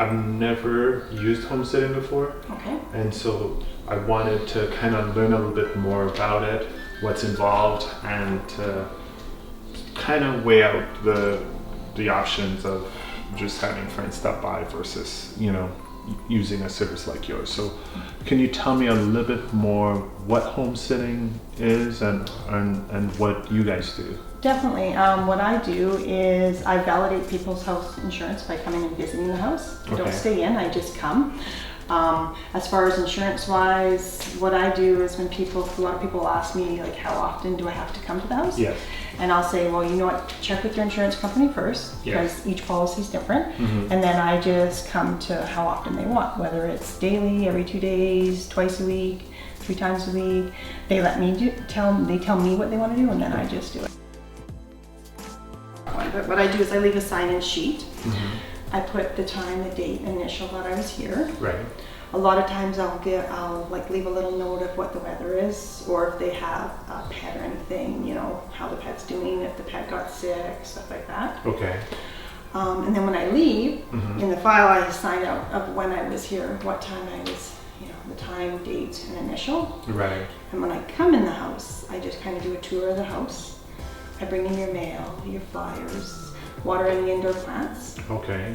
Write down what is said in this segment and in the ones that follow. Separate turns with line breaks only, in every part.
I've never used homesteading before.
Okay.
And so I wanted to kind of learn a little bit more about it, what's involved, and to kind of weigh out the options of just having friends stop by versus, using a service like yours. So can you tell me a little bit more what homesteading is and what you guys do?
Definitely. What I do is I validate people's house insurance by coming and visiting the house. I don't stay in, I just come. As far as insurance wise, what I do is when a lot of people ask me like, how often do I have to come to the house?
Yes.
And I'll say, well, you know what, check with your insurance company first, because each policy is different.
Mm-hmm.
And then I just come to how often they want, whether it's daily, every 2 days, twice a week, 3 times a week. They let me tell me what they want to do, and then I just do it. But what I do is I leave a sign-in sheet.
Mm-hmm.
I put the time, the date, initial that I was here.
Right.
A lot of times I'll leave a little note of what the weather is, or if they have a pet or anything, how the pet's doing, if the pet got sick, stuff like that.
Okay.
And then when I leave, in the file I sign out of when I was here, what time I was, the time, date, and initial.
Right.
And when I come in the house, I just kind of do a tour of the house. I bring in your mail, your flyers, watering the indoor plants.
Okay.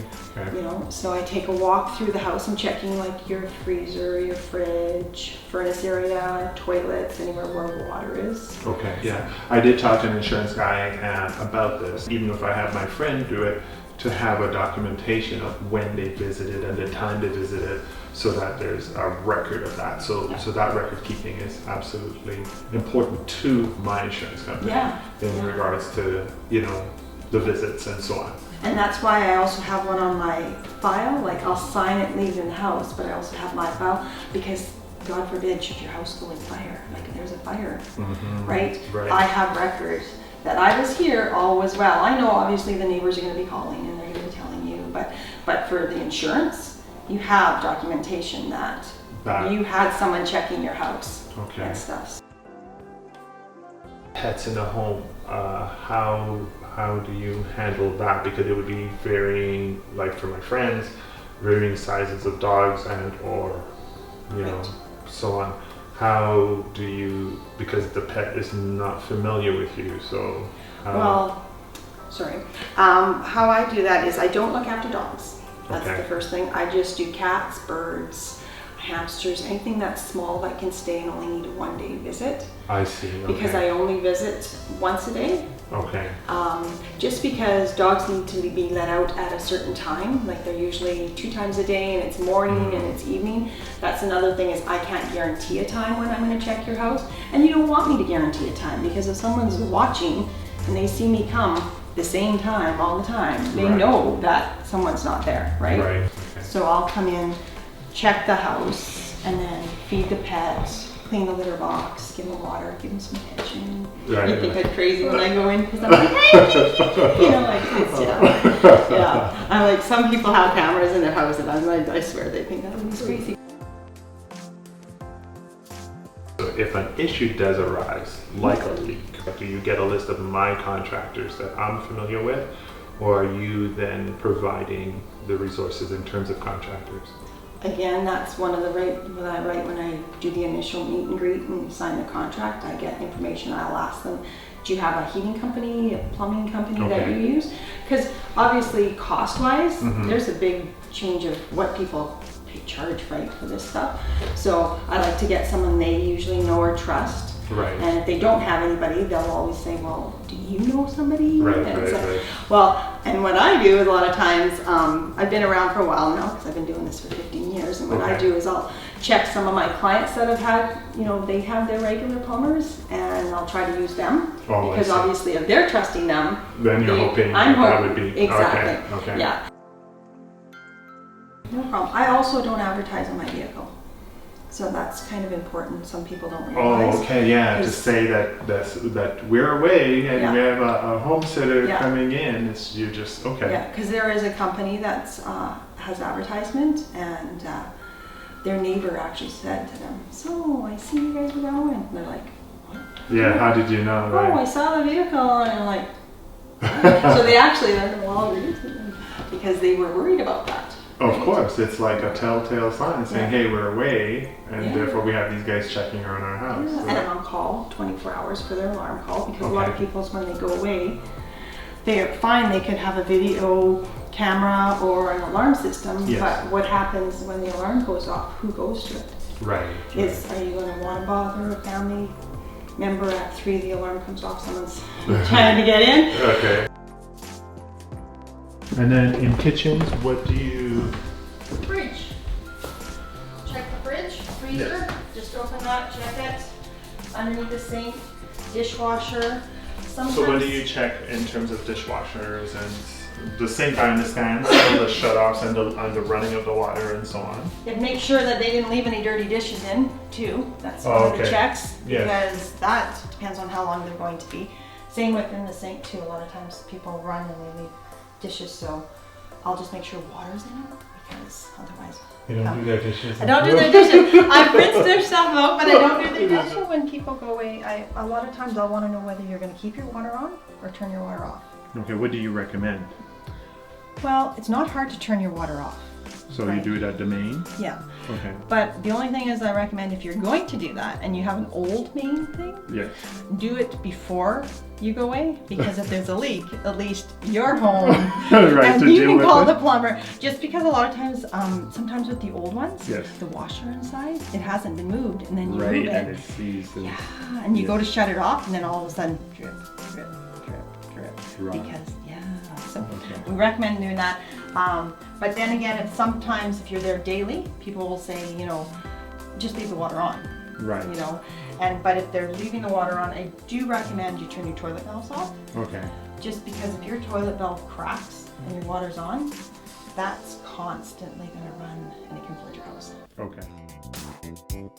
So I take a walk through the house. I'm checking like your freezer, your fridge, furnace area, toilets, anywhere where water is.
Okay. Yeah. I did talk to an insurance guy about this. Even if I have my friend do it, to have a documentation of when they visited and the time they visited, so that there's a record of that. So that record keeping is absolutely important to my insurance company in regards to the visits and so on.
And that's why I also have one on my file. Like I'll sign it leaving the house, but I also have my file because God forbid should your house go in fire. Like if there's a fire, right? I have records that I was here, all was well. I know obviously the neighbors are going to be calling and they're going to be telling you, but for the insurance, you have documentation that you had someone checking your house and stuff.
Pets in the home, how do you handle that? Because it would be varying, like for my friends, varying sizes of dogs or so on. How do you, because the pet is not familiar with you, so how
I do that is I don't look after dogs. That's the first thing. I just do cats, birds, hamsters, anything that's small that can stay and only need a 1-day visit.
I see. Okay.
Because I only visit once a day.
Okay.
Just because dogs need to be let out at a certain time, like they're usually 2 times a day, and it's morning and it's evening. That's another thing is I can't guarantee a time when I'm going to check your house, and you don't want me to guarantee a time because if someone's watching and they see me come the same time all the time, they know that someone's not there, right?
Right. Okay.
So I'll come in, check the house, and then feed the pet, clean the litter box, give them water, give them some attention.
Right.
You think I'm crazy when I go in because I'm like, hey, it's, I'm like, some people have cameras in their house and I'm like, I swear they think I'm crazy.
So if an issue does arise, like a leak, do you get a list of my contractors that I'm familiar with, or are you then providing the resources in terms of contractors?
Again, that's one of the when I do the initial meet and greet and sign the contract, I get information. I'll ask them, do you have a heating company, a plumbing company that you use? Because obviously cost-wise, there's a big change of what people charge for this stuff. So I like to get someone they usually know or trust.
Right.
And if they don't have anybody, they'll always say, well, do you know somebody?
Right.
Well, and what I do is a lot of times, I've been around for a while now because I've been doing this for 15 years. And what I do is I'll check some of my clients that have had, they have their regular plumbers, and I'll try to use them. Because obviously if they're trusting them,
then you're hoping that would be.
Exactly.
Okay.
Yeah. No problem. I also don't advertise on my vehicle. So that's kind of important. Some people don't realize.
Oh, okay, yeah. To say that we're away and we have a homesteader coming in, you're just okay.
Yeah, because there is a company that has advertisement, and their neighbor actually said to them, "So I see you guys were going." And they're like, "What?"
Yeah. How did you know?
Right? Oh, I saw the vehicle, and I'm like, so they actually, well, because they were worried about that.
Of course, it's like a telltale sign saying,
Yeah.
hey, we're away, and
Yeah.
therefore we have these guys checking around our house.
Yeah,
So-
and I'm on call 24 hours for their alarm call because a lot of
Okay.
people, when they go away, they're fine. They could have a video camera or an alarm system,
Yes.
but what happens when the alarm goes off? Who goes to it?
Right.
Is are you going to want to bother a family member at 3? The alarm comes off. Someone's trying to get in.
Okay. And then in kitchens, what do you?
Fridge. Check the fridge, freezer. Just open that, check it. Underneath the sink, dishwasher. Sometimes.
So what do you check in terms of dishwashers and the sink? I understand, so the shut-offs and the running of the water and so on.
And make sure that they didn't leave any dirty dishes in too. That's one of the
Okay.
checks
Yes.
because that depends on how long they're going to be. Same within the sink too. A lot of times people run and they leave dishes, so I'll just make sure water's in it because otherwise.
You don't do their dishes.
I don't do their dishes. I rinse their stuff out, but I don't do their dishes. Also, when people go away, a lot of times I'll want to know whether you're going to keep your water on or turn your water off.
Okay, what do you recommend?
Well, it's not hard to turn your water off.
So you
Right.
do it at the main?
Yeah.
Okay.
But the only thing is I recommend if you're going to do that and you have an old main thing,
Yes.
do it before you go away because if there's a leak, at least you're home
Right,
and
to
you
deal
can
with
call
it.
the plumber. Just because a lot of times, sometimes with the old ones,
Yes.
the washer inside, it hasn't been moved and then you
Right,
move
and
it.
it sees. And,
Yeah, and you
Yes.
go to shut it off and then all of a sudden drip, drip, drip, drip.
Right.
Because, yeah, so
Okay.
we recommend doing that. But then again, it's sometimes if you're there daily, people will say, just leave the water on.
Right.
But if they're leaving the water on, I do recommend you turn your toilet valves off,
Okay.
just because if your toilet valve cracks and your water's on, that's constantly gonna run and it can flood your house.
Okay.